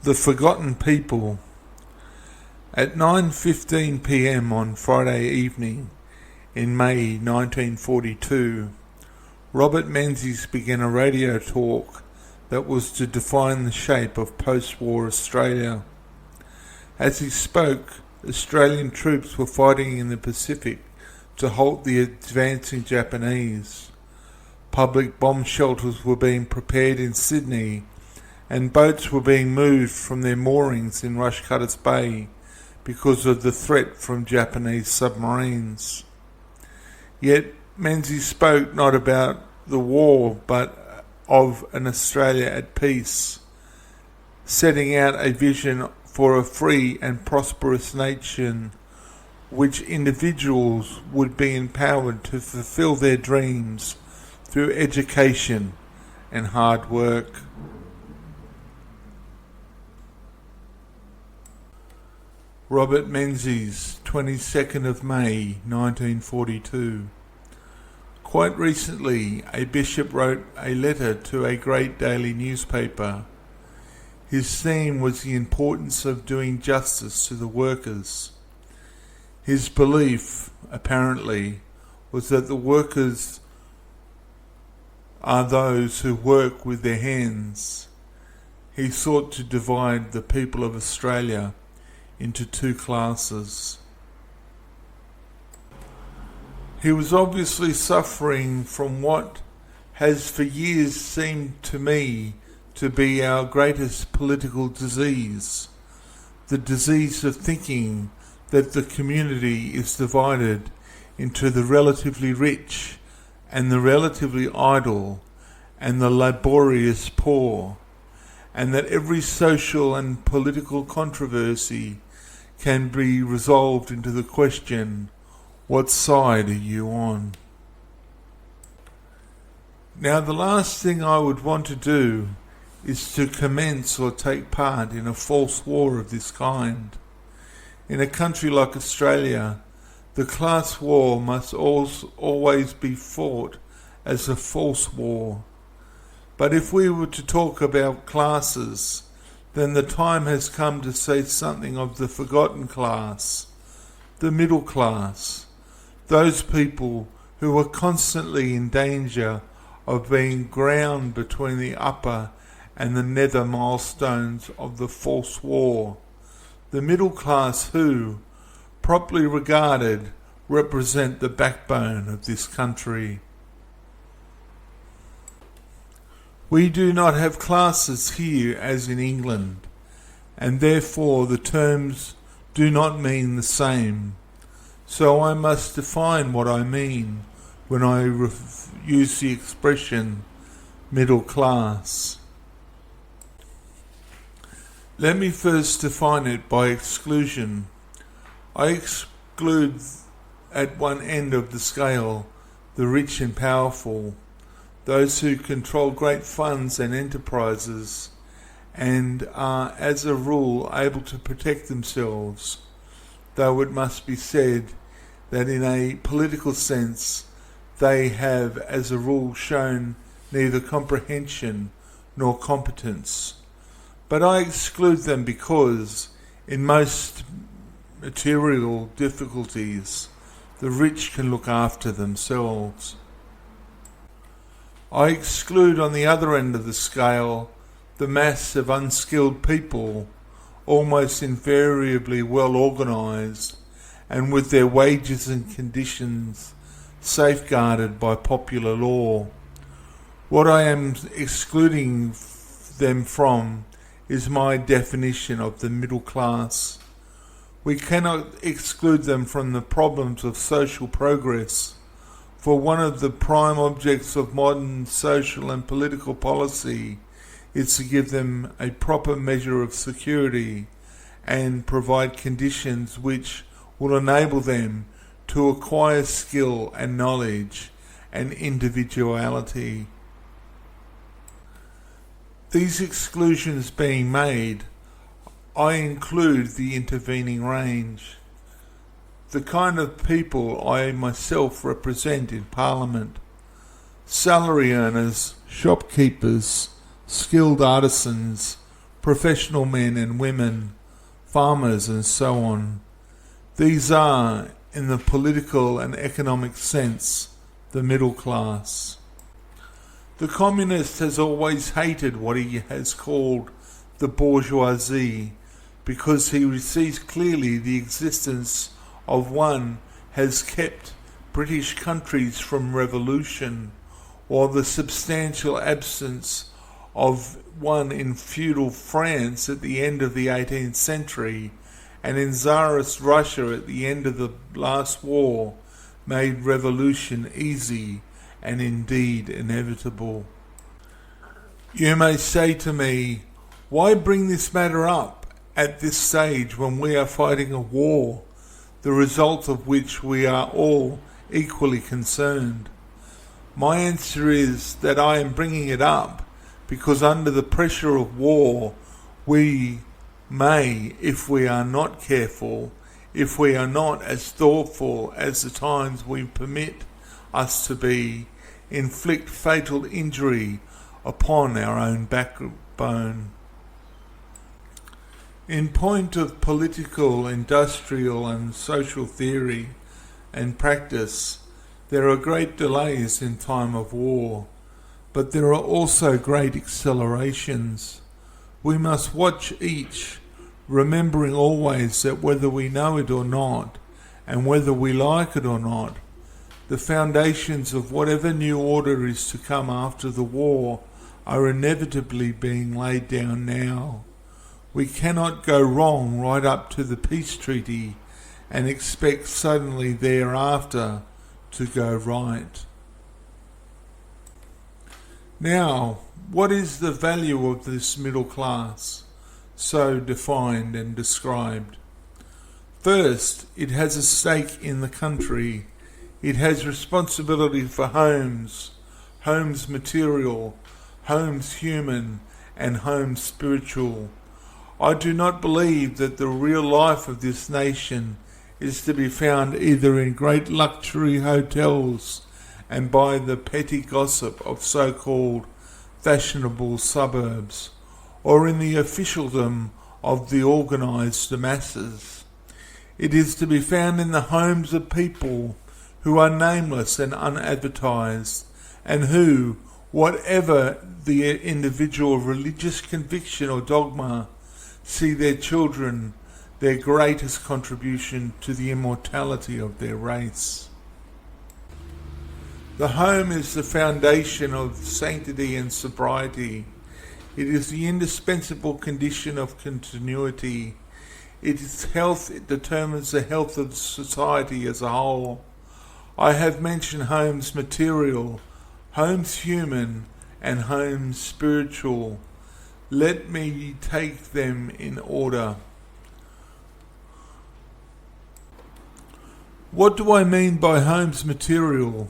The Forgotten People. At 9:15 p.m. on Friday evening in May 1942, Robert Menzies began a radio talk that was to define the shape of post-war Australia. As he spoke, Australian troops were fighting in the Pacific to halt the advancing Japanese. Public bomb shelters were being prepared in Sydney, and boats were being moved from their moorings in Rushcutters Bay because of the threat from Japanese submarines. Yet Menzies spoke not about the war but of an Australia at peace, setting out a vision for a free and prosperous nation which individuals would be empowered to fulfill their dreams through education and hard work. Robert Menzies, 22nd of May 1942. Quite recently, a bishop wrote a letter to a great daily newspaper. His theme was the importance of doing justice to the workers. His belief, apparently, was that the workers are those who work with their hands. He sought to divide the people of Australia into two classes. He was obviously suffering from what has for years seemed to me to be our greatest political disease, the disease of thinking that the community is divided into the relatively rich and the relatively idle and the laborious poor, and that every social and political controversy can be resolved into the question, what side are you on? Now, the last thing I would want to do is to commence or take part in a false war of this kind. In a country like Australia, the class war must always be fought as a false war. But if we were to talk about classes, then the time has come to say something of the forgotten class, the middle class, those people who are constantly in danger of being ground between the upper and the nether milestones of the false war, the middle class who, properly regarded, represent the backbone of this country. We do not have classes here as in England, and therefore the terms do not mean the same. So I must define what I mean when I use the expression middle class. Let me first define it by exclusion. I exclude at one end of the scale the rich and powerful, those who control great funds and enterprises and are as a rule able to protect themselves, though it must be said that in a political sense they have as a rule shown neither comprehension nor competence. But I exclude them because in most material difficulties the rich can look after themselves. I exclude on the other end of the scale the mass of unskilled people, almost invariably well organised and with their wages and conditions safeguarded by popular law. What I am excluding them from is my definition of the middle class. We cannot exclude them from the problems of social progress, for one of the prime objects of modern social and political policy is to give them a proper measure of security and provide conditions which will enable them to acquire skill and knowledge and individuality. These exclusions being made, I include the intervening range. The kind of people I myself represent in Parliament, salary earners, shopkeepers, skilled artisans, professional men and women, farmers and so on. These are, in the political and economic sense, the middle class. The communist has always hated what he has called the bourgeoisie because he sees clearly the existence of one has kept British countries from revolution, or the substantial absence of one in feudal France at the end of the 18th century and in Tsarist Russia at the end of the last war made revolution easy and indeed inevitable. You may say to me, why bring this matter up at this stage when we are fighting a war, the result of which we are all equally concerned? My answer is that I am bringing it up because under the pressure of war, we may, if we are not careful, if we are not as thoughtful as the times we permit us to be, inflict fatal injury upon our own backbone. In point of political, industrial and social theory and practice, there are great delays in time of war, but there are also great accelerations. We must watch each, remembering always that whether we know it or not, and whether we like it or not, the foundations of whatever new order is to come after the war are inevitably being laid down now. We cannot go wrong right up to the peace treaty and expect suddenly thereafter to go right. Now, what is the value of this middle class, so defined and described? First, it has a stake in the country. It has responsibility for homes, homes material, homes human, and homes spiritual. I do not believe that the real life of this nation is to be found either in great luxury hotels and by the petty gossip of so-called fashionable suburbs, or in the officialdom of the organised masses. It is to be found in the homes of people who are nameless and unadvertised, and who, whatever the individual religious conviction or dogma, see their children their greatest contribution to the immortality of their race. The home is the foundation of sanctity and sobriety. It is the indispensable condition of continuity. Its health determines the health of society as a whole. I have mentioned homes material, homes human, and homes spiritual. Let me take them in order. What do I mean by homes material?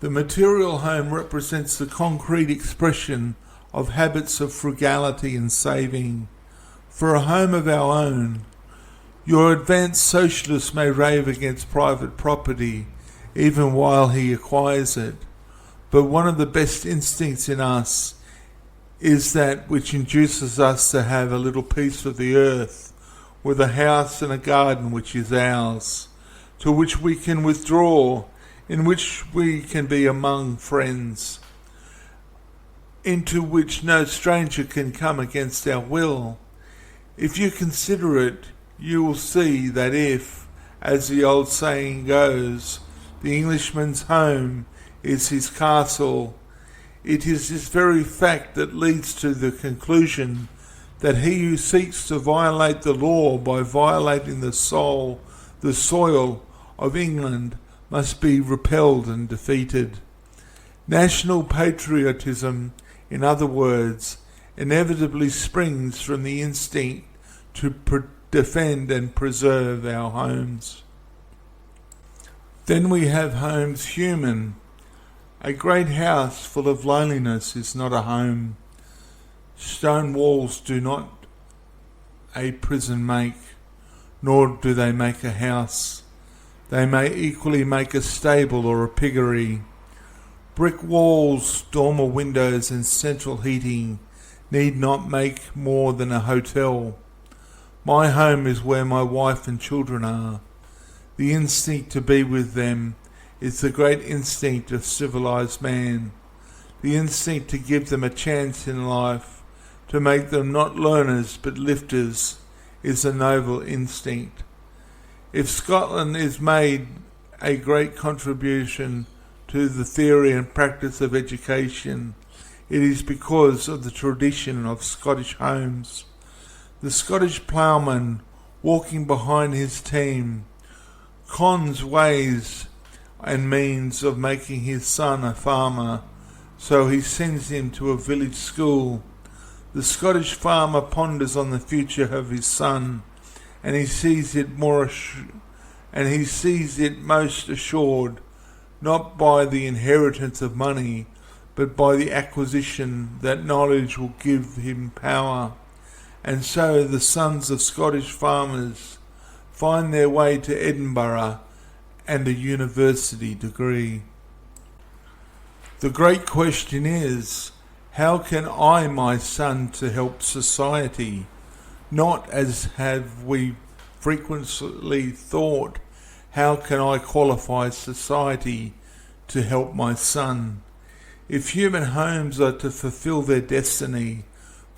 The material home represents the concrete expression of habits of frugality and saving. For a home of our own, your advanced socialist may rave against private property, even while he acquires it. But one of the best instincts in us is that which induces us to have a little piece of the earth, with a house and a garden which is ours, to which we can withdraw, in which we can be among friends, into which no stranger can come against our will. If you consider it, you will see that if, as the old saying goes, the Englishman's home is his castle, it is this very fact that leads to the conclusion that he who seeks to violate the law by violating the soil of England must be repelled and defeated. National patriotism, in other words, inevitably springs from the instinct to defend and preserve our homes. Then we have homes human. A great house full of loneliness is not a home. Stone walls do not a prison make, nor do they make a house. They may equally make a stable or a piggery. Brick walls, dormer windows and central heating need not make more than a hotel. My home is where my wife and children are. The instinct to be with them is the great instinct of civilized man. The instinct to give them a chance in life, to make them not learners but lifters, is a noble instinct. If Scotland is made a great contribution to the theory and practice of education, it is because of the tradition of Scottish homes. The Scottish ploughman, walking behind his team, cons ways and means of making his son a farmer, so he sends him to a village school. The Scottish farmer ponders on the future of his son, and he sees it most assured, not by the inheritance of money, but by the acquisition that knowledge will give him power. And so the sons of Scottish farmers find their way to Edinburgh and a university degree. The great question is, how can I, my son, to help society? Not, as have we frequently thought, how can I qualify society to help my son? If human homes are to fulfill their destiny,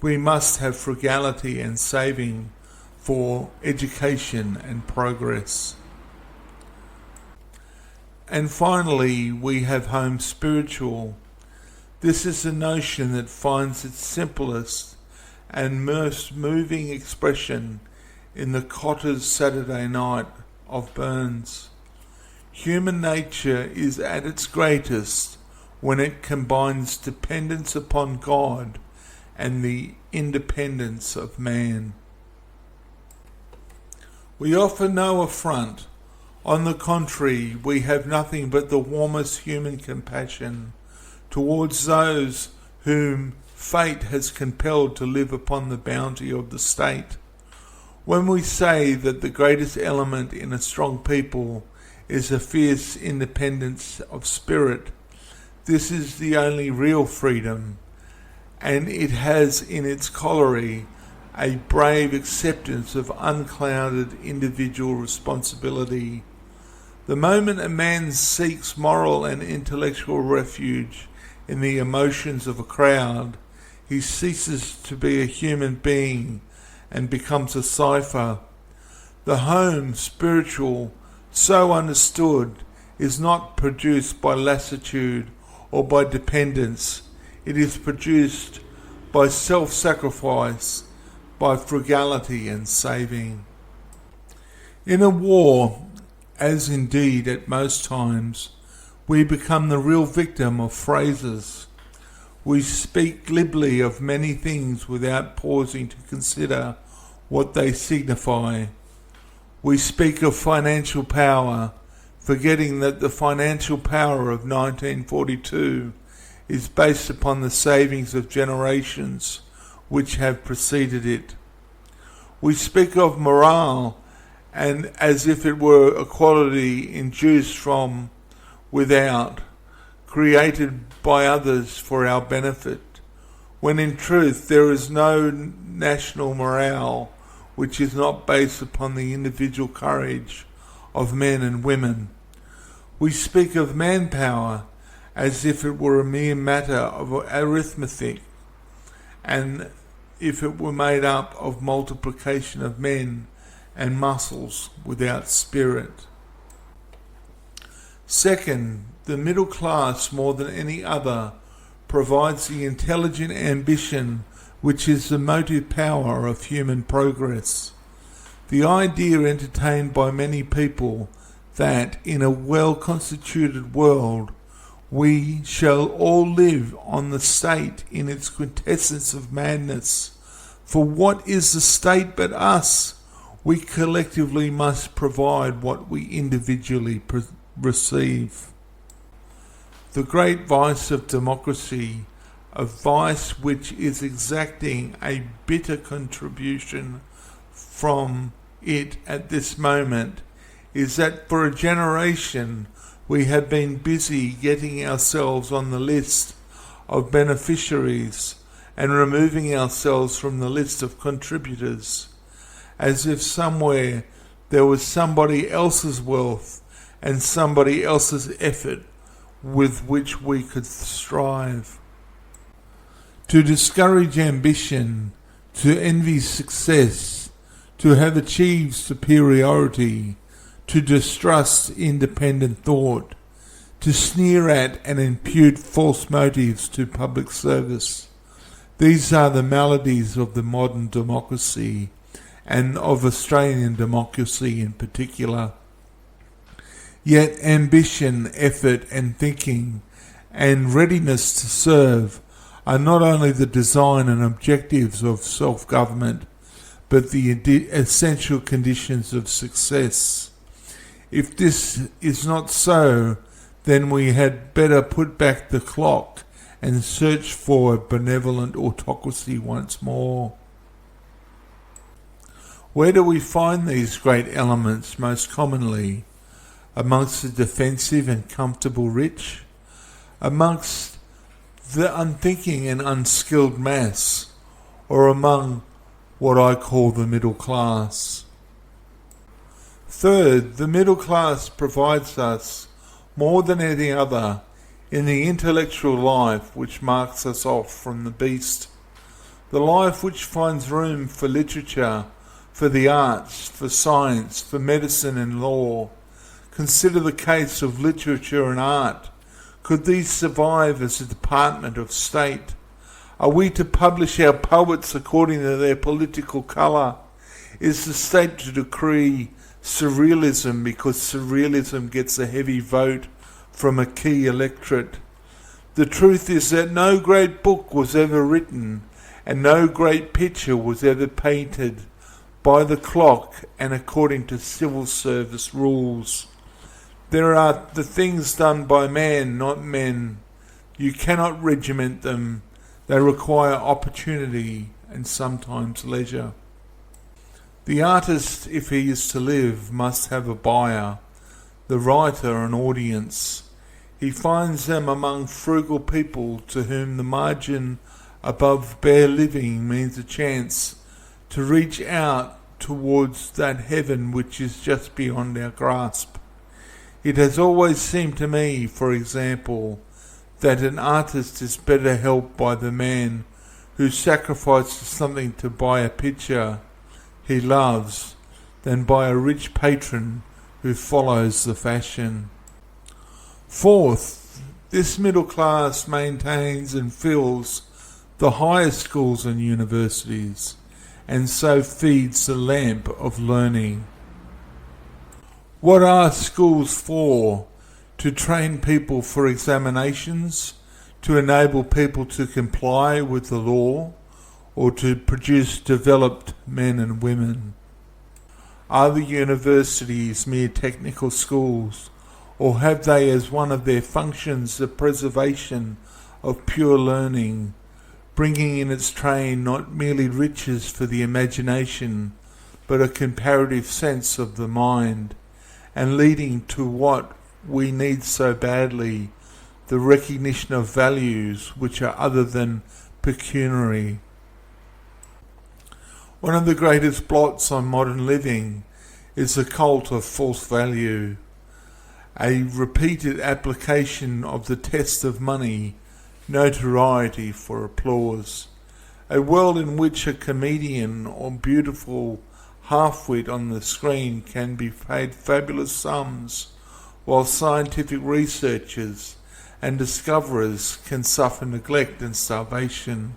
we must have frugality and saving for education and progress. And finally, we have home spiritual. This is a notion that finds its simplest and most moving expression in the Cotter's Saturday Night of Burns. Human nature is at its greatest when it combines dependence upon God and the independence of man. We offer no affront. On the contrary, we have nothing but the warmest human compassion towards those whom fate has compelled to live upon the bounty of the state. When we say that the greatest element in a strong people is a fierce independence of spirit, this is the only real freedom, and it has in its corollary a brave acceptance of unclouded individual responsibility. The moment a man seeks moral and intellectual refuge in the emotions of a crowd, he ceases to be a human being and becomes a cipher. The home, spiritual, so understood, is not produced by lassitude or by dependence. It is produced by self-sacrifice, by frugality and saving. In a war, as indeed at most times, we become the real victim of phrases. We speak glibly of many things without pausing to consider what they signify. We speak of financial power, forgetting that the financial power of 1942 is based upon the savings of generations which have preceded it. We speak of morale, and as if it were a quality induced from without, created by others for our benefit, when in truth there is no national morale which is not based upon the individual courage of men and women. We speak of manpower as if it were a mere matter of arithmetic, and if it were made up of multiplication of men and muscles without spirit. Second, the middle class, more than any other, provides the intelligent ambition which is the motive power of human progress. The idea entertained by many people that in a well-constituted world we shall all live on the state in its quintessence of madness. For what is the state but us? We collectively must provide what we individually receive. The great vice of democracy, a vice which is exacting a bitter contribution from it at this moment, is that for a generation we have been busy getting ourselves on the list of beneficiaries and removing ourselves from the list of contributors, as if somewhere there was somebody else's wealth and somebody else's effort with which we could strive. To discourage ambition, to envy success, to have achieved superiority, to distrust independent thought, to sneer at and impute false motives to public service. These are the maladies of the modern democracy, and of Australian democracy in particular. Yet ambition, effort and thinking and readiness to serve are not only the design and objectives of self-government, but the essential conditions of success. If this is not so, then we had better put back the clock and search for a benevolent autocracy once more. Where do we find these great elements most commonly? Amongst the defensive and comfortable rich? Amongst the unthinking and unskilled mass? Or among what I call the middle class? Third, the middle class provides us, more than any other, in the intellectual life which marks us off from the beast. The life which finds room for literature, for the arts, for science, for medicine and law. Consider the case of literature and art. Could these survive as a department of state? Are we to publish our poets according to their political colour? Is the state to decree surrealism because surrealism gets a heavy vote from a key electorate? The truth is that no great book was ever written and no great picture was ever painted by the clock and according to civil service rules. There are the things done by man, not men. You cannot regiment them. They require opportunity and sometimes leisure. The artist, if he is to live, must have a buyer, the writer an audience. He finds them among frugal people to whom the margin above bare living means a chance to reach out towards that heaven which is just beyond our grasp. It has always seemed to me, for example, that an artist is better helped by the man who sacrifices something to buy a picture he loves than by a rich patron who follows the fashion. Fourth, this middle class maintains and fills the highest schools and universities, and so feeds the lamp of learning. What are schools for? To train people for examinations, to enable people to comply with the law, or to produce developed men and women? Are the universities mere technical schools, or have they as one of their functions the preservation of pure learning, bringing in its train not merely riches for the imagination, but a comparative sense of the mind, and leading to what we need so badly, the recognition of values which are other than pecuniary? One of the greatest blots on modern living is the cult of false value, a repeated application of the test of money, notoriety for applause, a world in which a comedian or beautiful half-wit on the screen can be paid fabulous sums, while scientific researchers and discoverers can suffer neglect and starvation,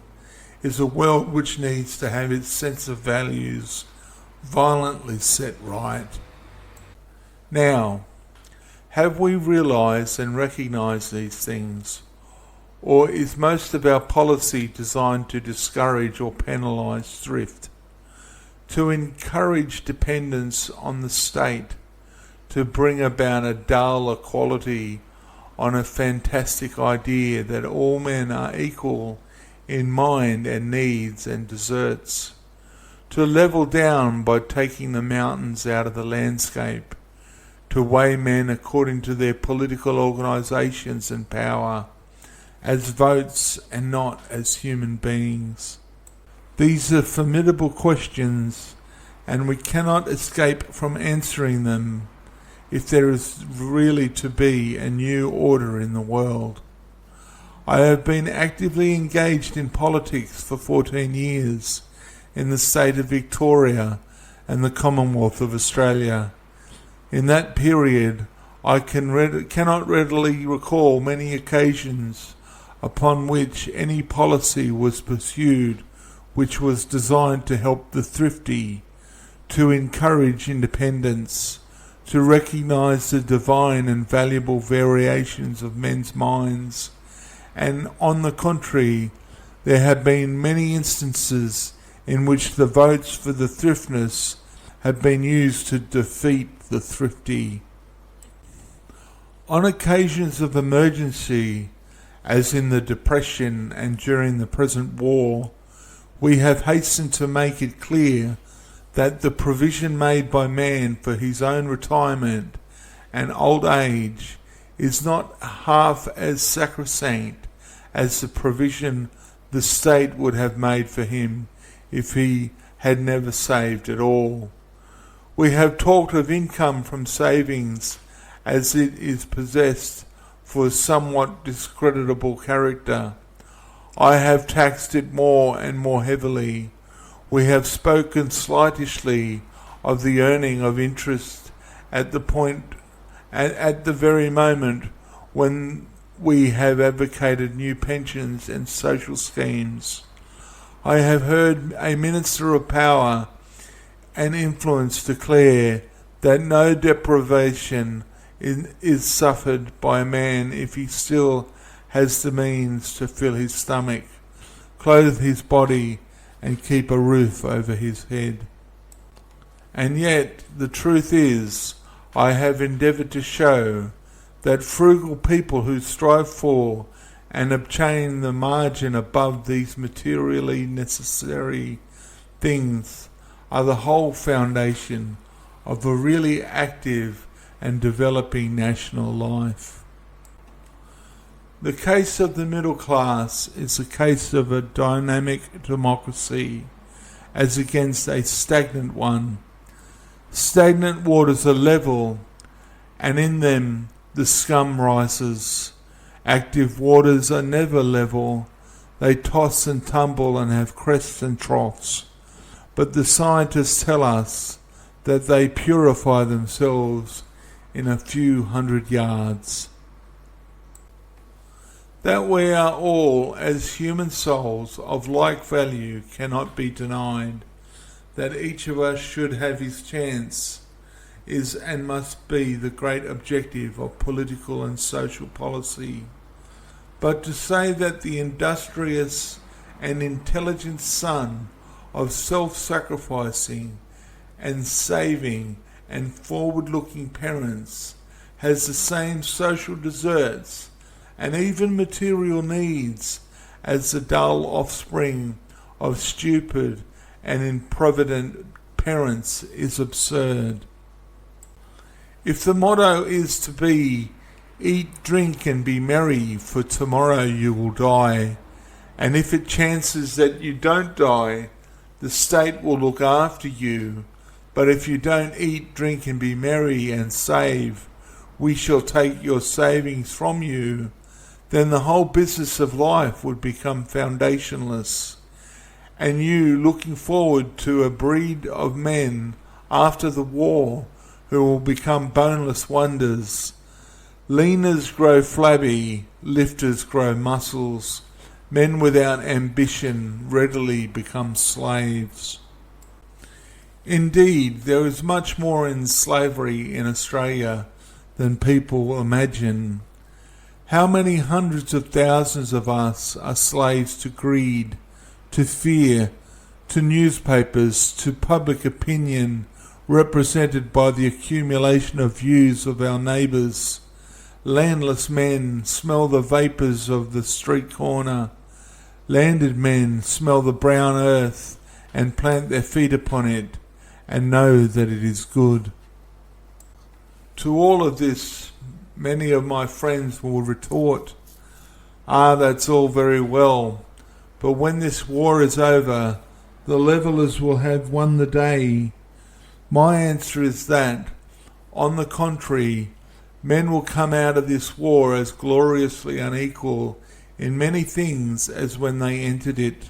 is a world which needs to have its sense of values violently set right. Now, have we realised and recognised these things? Or is most of our policy designed to discourage or penalise thrift, to encourage dependence on the state, to bring about a dull equality on a fantastic idea that all men are equal in mind and needs and deserts, to level down by taking the mountains out of the landscape, to weigh men according to their political organisations and power, as votes and not as human beings? These are formidable questions, and we cannot escape from answering them if there is really to be a new order in the world. I have been actively engaged in politics for 14 years in the state of Victoria and the Commonwealth of Australia. In that period, I cannot readily recall many occasions upon which any policy was pursued which was designed to help the thrifty, to encourage independence, to recognise the divine and valuable variations of men's minds. And on the contrary, there have been many instances in which the votes for the thriftless have been used to defeat the thrifty. On occasions of emergency, as in the Depression and during the present war, we have hastened to make it clear that the provision made by man for his own retirement and old age is not half as sacrosanct as the provision the state would have made for him if he had never saved at all. We have talked of income from savings as it is possessed for a somewhat discreditable character. I have taxed it more and more heavily. We have spoken slightishly of the earning of interest at the very moment when we have advocated new pensions and social schemes. I have heard a minister of power and influence declare that no deprivation is suffered by a man if he still has the means to fill his stomach, clothe his body, and keep a roof over his head. And yet, the truth is, I have endeavoured to show that frugal people who strive for and obtain the margin above these materially necessary things are the whole foundation of a really active and developing national life. The case of the middle class is the case of a dynamic democracy as against a stagnant one. Stagnant waters are level, and in them the scum rises. Active waters are never level. They toss and tumble and have crests and troughs. But the scientists tell us that they purify themselves in a few hundred yards. That we are all, as human souls, of like value cannot be denied. That each of us should have his chance is and must be the great objective of political and social policy. But to say that the industrious and intelligent son of self-sacrificing and saving and forward-looking parents has the same social deserts and even material needs as the dull offspring of stupid and improvident parents is absurd. If the motto is to be, eat, drink and be merry, for tomorrow you will die, and if it chances that you don't die, the state will look after you, but if you don't eat, drink and be merry and save, we shall take your savings from you, then the whole business of life would become foundationless, and you looking forward to a breed of men after the war who will become boneless wonders. Leaners grow flabby, lifters grow muscles, men without ambition readily become slaves. Indeed, there is much more in slavery in Australia than people imagine. How many hundreds of thousands of us are slaves to greed, to fear, to newspapers, to public opinion, represented by the accumulation of views of our neighbours. Landless men smell the vapours of the street corner. Landed men smell the brown earth and plant their feet upon it and know that it is good. To all of this, many of my friends will retort, That's all very well, but when this war is over, the levellers will have won the day. My answer is that, on the contrary, men will come out of this war as gloriously unequal in many things as when they entered it.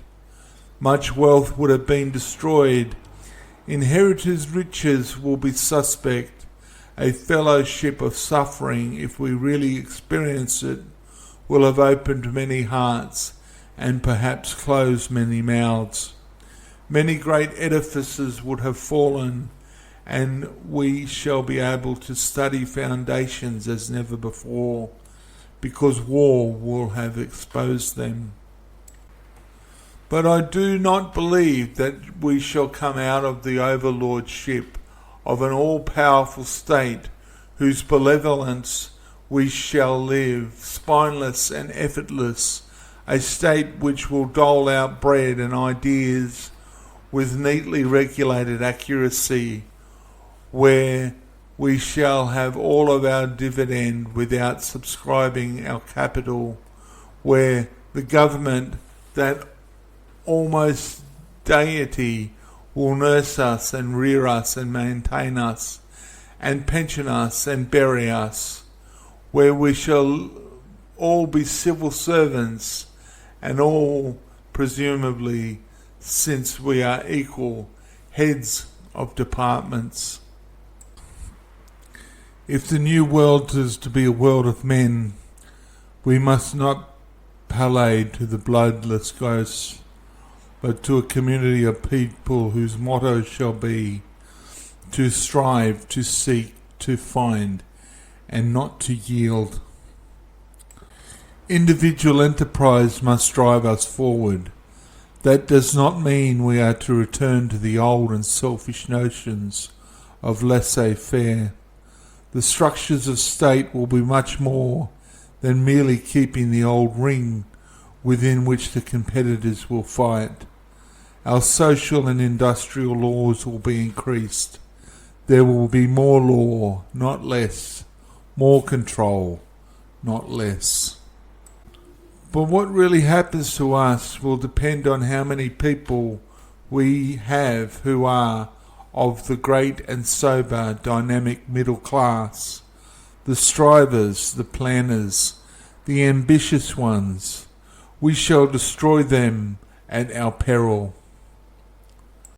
Much wealth would have been destroyed. Inheritors' riches will be suspect. A fellowship of suffering, if we really experience it, will have opened many hearts and perhaps closed many mouths. Many great edifices would have fallen, and we shall be able to study foundations as never before, because war will have exposed them. But I do not believe that we shall come out of the overlordship of an all-powerful state whose benevolence we shall live, spineless and effortless, a state which will dole out bread and ideas with neatly regulated accuracy, where we shall have all of our dividend without subscribing our capital, where the government, that almost deity, will nurse us and rear us and maintain us and pension us and bury us, where we shall all be civil servants and all, presumably, since we are equal, heads of departments. If the new world is to be a world of men, we must not parade to the bloodless ghosts, but to a community of people whose motto shall be to strive, to seek, to find, and not to yield. Individual enterprise must drive us forward. That does not mean we are to return to the old and selfish notions of laissez-faire. The structures of state will be much more than merely keeping the old ring within which the competitors will fight. Our social and industrial laws will be increased. There will be more law, not less. More control, not less. But what really happens to us will depend on how many people we have who are of the great and sober dynamic middle class, the strivers, the planners, the ambitious ones. We shall destroy them at our peril.